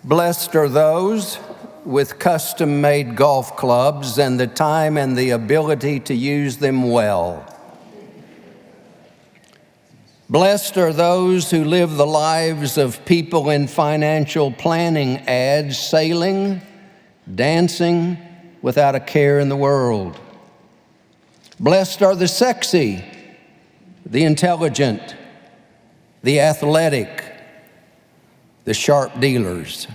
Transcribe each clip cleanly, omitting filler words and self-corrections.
Blessed are those with custom-made golf clubs and the time and the ability to use them well. Blessed are those who live the lives of people in financial planning ads, sailing, dancing without a care in the world. Blessed are the sexy, the intelligent, the athletic, the sharp dealers.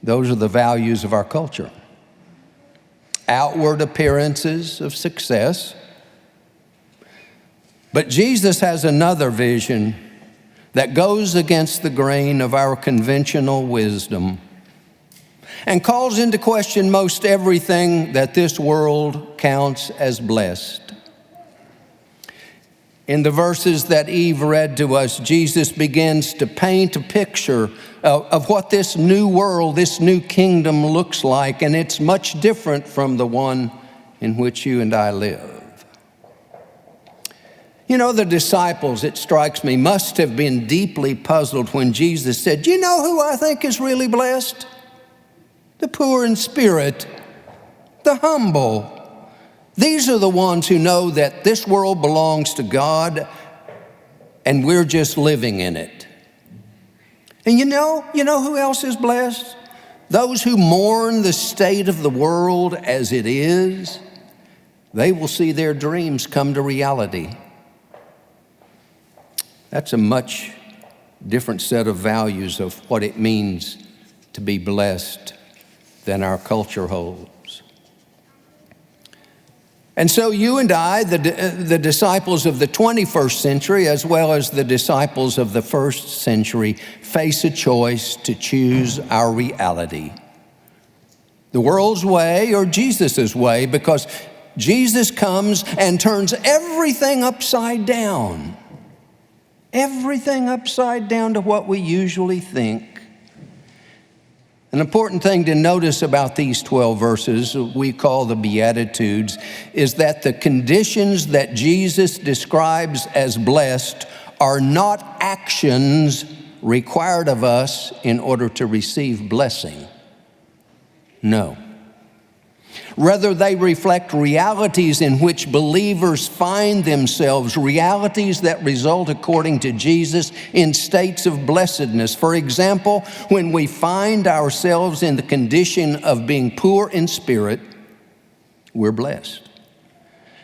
Those are the values of our culture. Outward appearances of success. But Jesus has another vision that goes against the grain of our conventional wisdom and calls into question most everything that this world counts as blessed. In the verses that Eve read to us, Jesus begins to paint a picture of what this new world, this new kingdom looks like, and it's much different from the one in which you and I live. You know, the disciples, it strikes me, must have been deeply puzzled when Jesus said, "You know who I think is really blessed? The poor in spirit, the humble. These are the ones who know that this world belongs to God and we're just living in it." And you know who else is blessed? Those who mourn the state of the world as it is. They will see their dreams come to reality. That's a much different set of values of what it means to be blessed than our culture holds. And so you and I, the disciples of the 21st century, as well as the disciples of the first century, face a choice to choose our reality. The world's way or Jesus's way, because Jesus comes and turns everything upside down. Everything upside down to what we usually think. An important thing to notice about these 12 verses we call the Beatitudes is that the conditions that Jesus describes as blessed are not actions required of us in order to receive blessing. No. Rather, they reflect realities in which believers find themselves, realities that result, according to Jesus, in states of blessedness. For example, when we find ourselves in the condition of being poor in spirit, we're blessed.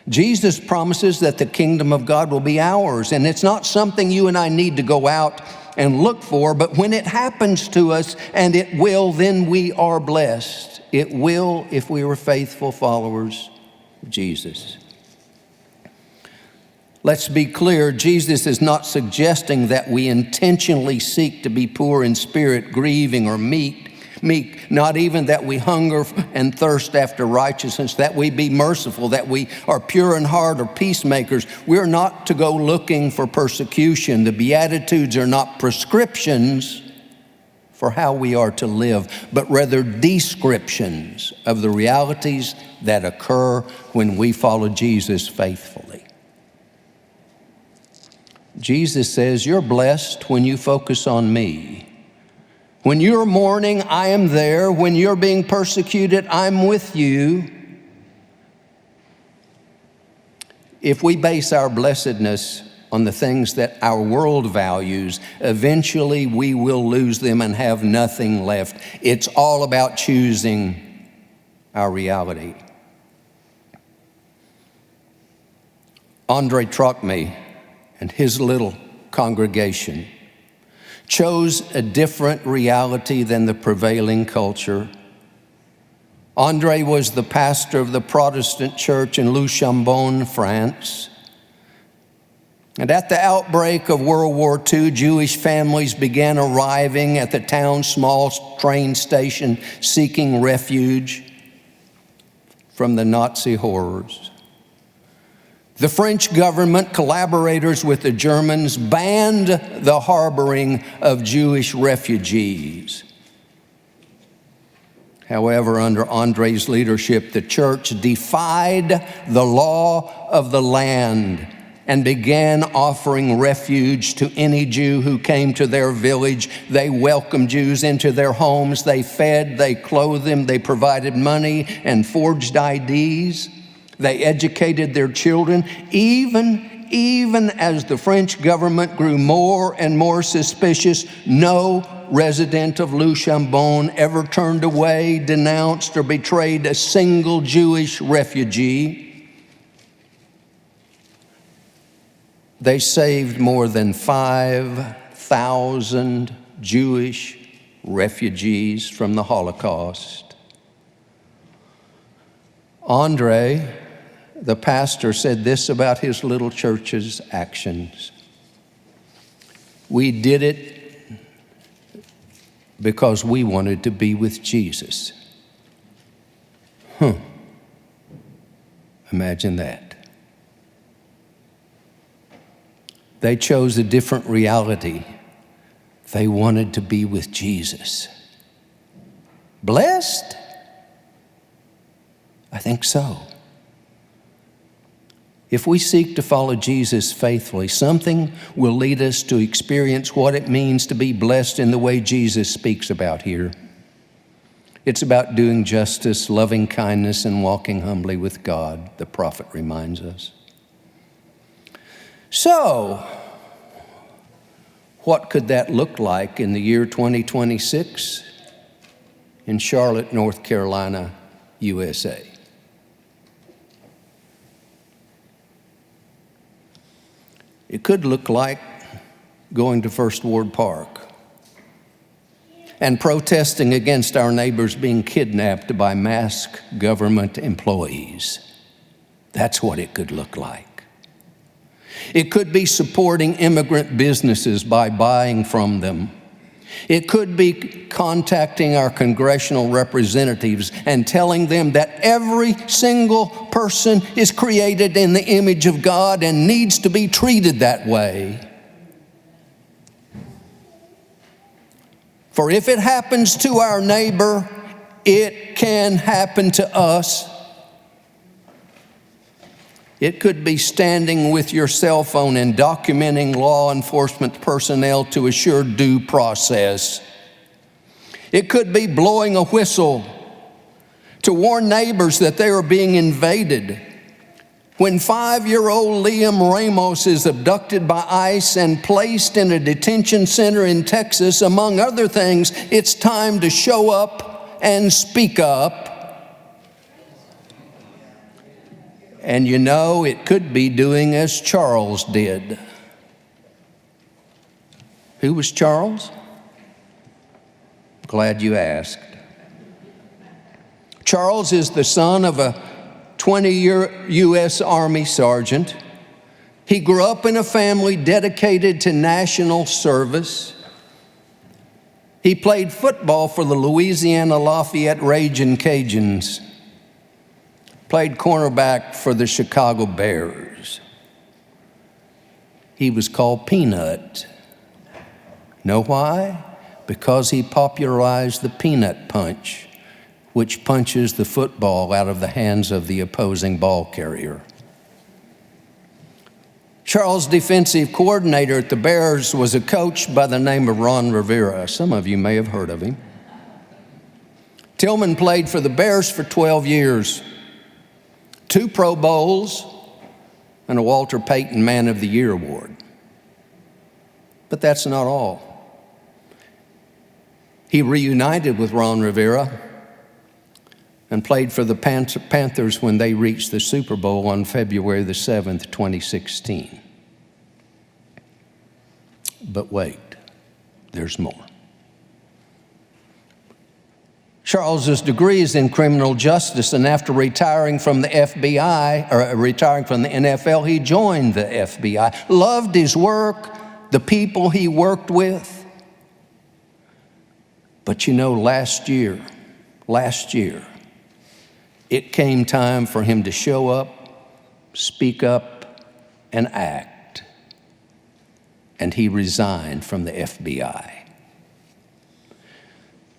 Jesus promises that the kingdom of God will be ours, and it's not something you and I need to go out and look for, but when it happens to us, and it will, then we are blessed. It will if we were faithful followers of Jesus. Let's be clear, Jesus is not suggesting that we intentionally seek to be poor in spirit, grieving, or meek, not even that we hunger and thirst after righteousness, that we be merciful, that we are pure in heart or peacemakers. We're not to go looking for persecution. The Beatitudes are not prescriptions for how we are to live, but rather descriptions of the realities that occur when we follow Jesus faithfully. Jesus says, you're blessed when you focus on me. When you're mourning, I am there. When you're being persecuted, I'm with you. If we base our blessedness on the things that our world values, eventually we will lose them and have nothing left. It's all about choosing our reality. Andre Trocme and his little congregation chose a different reality than the prevailing culture. Andre was the pastor of the Protestant church in Luchambon, France. And at the outbreak of World War II, Jewish families began arriving at the town's small train station seeking refuge from the Nazi horrors. The French government, collaborators with the Germans, banned the harboring of Jewish refugees. However, under Andre's leadership, the church defied the law of the land and began offering refuge to any Jew who came to their village. They welcomed Jews into their homes. They fed, they clothed them, they provided money and forged IDs. They educated their children, even as the French government grew more and more suspicious. No resident of Le Chambon ever turned away, denounced, or betrayed a single Jewish refugee. They saved more than 5,000 Jewish refugees from the Holocaust. Andre, the pastor, said this about his little church's actions: "We did it because we wanted to be with Jesus." Imagine that. They chose a different reality. They wanted to be with Jesus. Blessed? I think so. If we seek to follow Jesus faithfully, something will lead us to experience what it means to be blessed in the way Jesus speaks about here. It's about doing justice, loving kindness, and walking humbly with God, the prophet reminds us. So, what could that look like in the year 2026 in Charlotte, North Carolina, USA? It could look like going to First Ward Park and protesting against our neighbors being kidnapped by masked government employees. That's what it could look like. It could be supporting immigrant businesses by buying from them. It could be contacting our congressional representatives and telling them that every single person is created in the image of God and needs to be treated that way. For if it happens to our neighbor, it can happen to us. It could be standing with your cell phone and documenting law enforcement personnel to assure due process. It could be blowing a whistle to warn neighbors that they are being invaded. When 5-year-old Liam Ramos is abducted by ICE and placed in a detention center in Texas, among other things, it's time to show up and speak up. And you know, it could be doing as Charles did. Who was Charles? Glad you asked. Charles is the son of a 20-year U.S. Army sergeant. He grew up in a family dedicated to national service. He played football for the Louisiana Lafayette Ragin' Cajuns. Played cornerback for the Chicago Bears. He was called Peanut. Know why? Because he popularized the peanut punch, which punches the football out of the hands of the opposing ball carrier. Charles' defensive coordinator at the Bears was a coach by the name of Ron Rivera. Some of you may have heard of him. Tillman played for the Bears for 12 years. 2 Pro Bowls, and a Walter Payton Man of the Year award. But that's not all. He reunited with Ron Rivera and played for the Panthers when they reached the Super Bowl on February the 7th, 2016. But wait, there's more. Charles's degree is in criminal justice, and after retiring from the FBI, or retiring from the NFL, he joined the FBI. Loved his work, the people he worked with. But you know, last year, it came time for him to show up, speak up, and act. And he resigned from the FBI.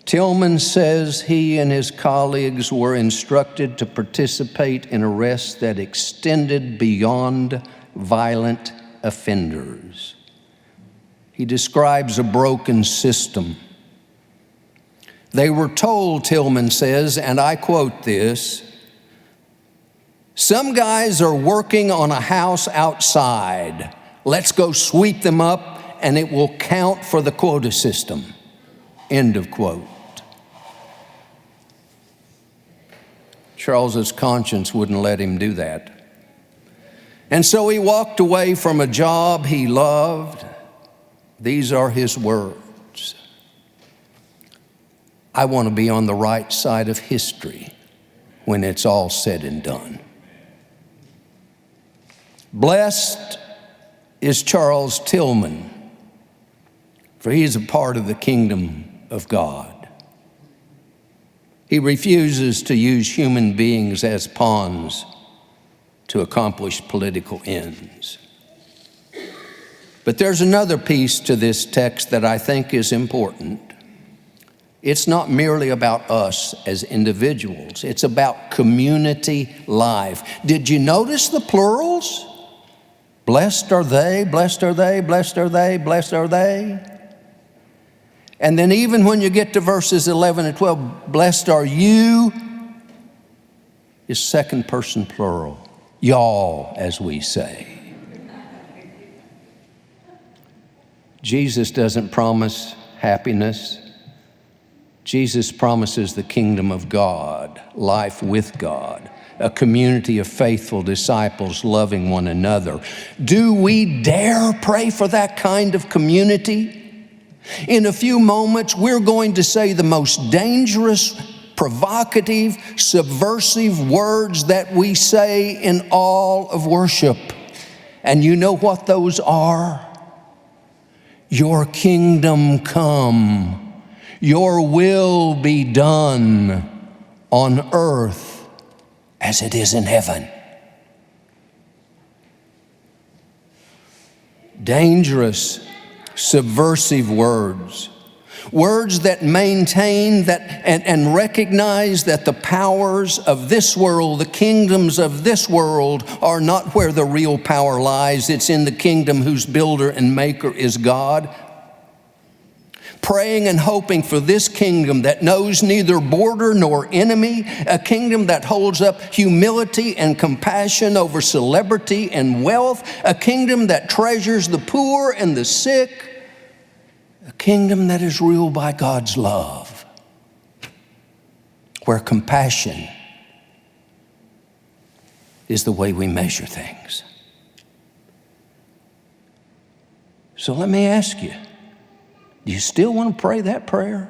Tillman says he and his colleagues were instructed to participate in arrests that extended beyond violent offenders. He describes a broken system. They were told, Tillman says, and I quote this, "Some guys are working on a house outside. Let's go sweep them up and it will count for the quota system." End of quote. Charles's conscience wouldn't let him do that. And so he walked away from a job he loved. These are his words: "I want to be on the right side of history when it's all said and done." Blessed is Charles Tillman, for he is a part of the kingdom of God. He refuses to use human beings as pawns to accomplish political ends. But there's another piece to this text that I think is important. It's not merely about us as individuals. It's about community life. Did you notice the plurals? Blessed are they, blessed are they, blessed are they, blessed are they. And then even when you get to verses 11 and 12, blessed are you is second person plural. Y'all, as we say. Jesus doesn't promise happiness. Jesus promises the kingdom of God, life with God, a community of faithful disciples loving one another. Do we dare pray for that kind of community? In a few moments, we're going to say the most dangerous, provocative, subversive words that we say in all of worship. And you know what those are? Your kingdom come, your will be done on earth as it is in heaven. Dangerous, subversive words. Words that maintain that and recognize that the powers of this world, the kingdoms of this world, are not where the real power lies. It's in the kingdom whose builder and maker is God. Praying and hoping for this kingdom that knows neither border nor enemy, a kingdom that holds up humility and compassion over celebrity and wealth, a kingdom that treasures the poor and the sick, a kingdom that is ruled by God's love, where compassion is the way we measure things. So let me ask you, do you still want to pray that prayer?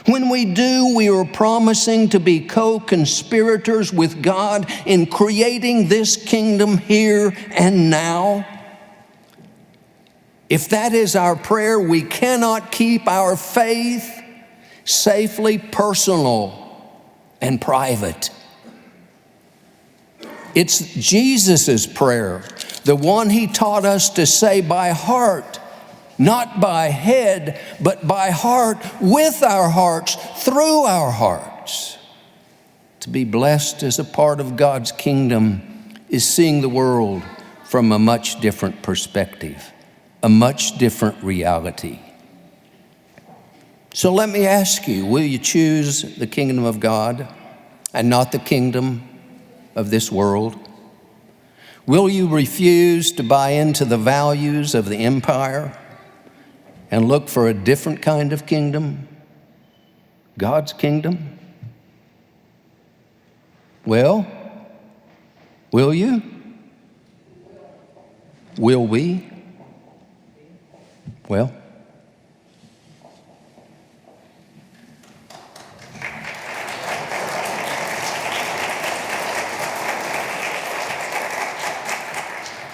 When we do, we are promising to be co-conspirators with God in creating this kingdom here and now. If that is our prayer, we cannot keep our faith safely personal and private. It's Jesus' prayer, the one he taught us to say by heart, not by head, but by heart, with our hearts, through our hearts. To be blessed as a part of God's kingdom is seeing the world from a much different perspective, a much different reality. So let me ask you, will you choose the kingdom of God and not the kingdom of this world? Will you refuse to buy into the values of the empire and look for a different kind of kingdom, God's kingdom? Well, will you? Will we? Well,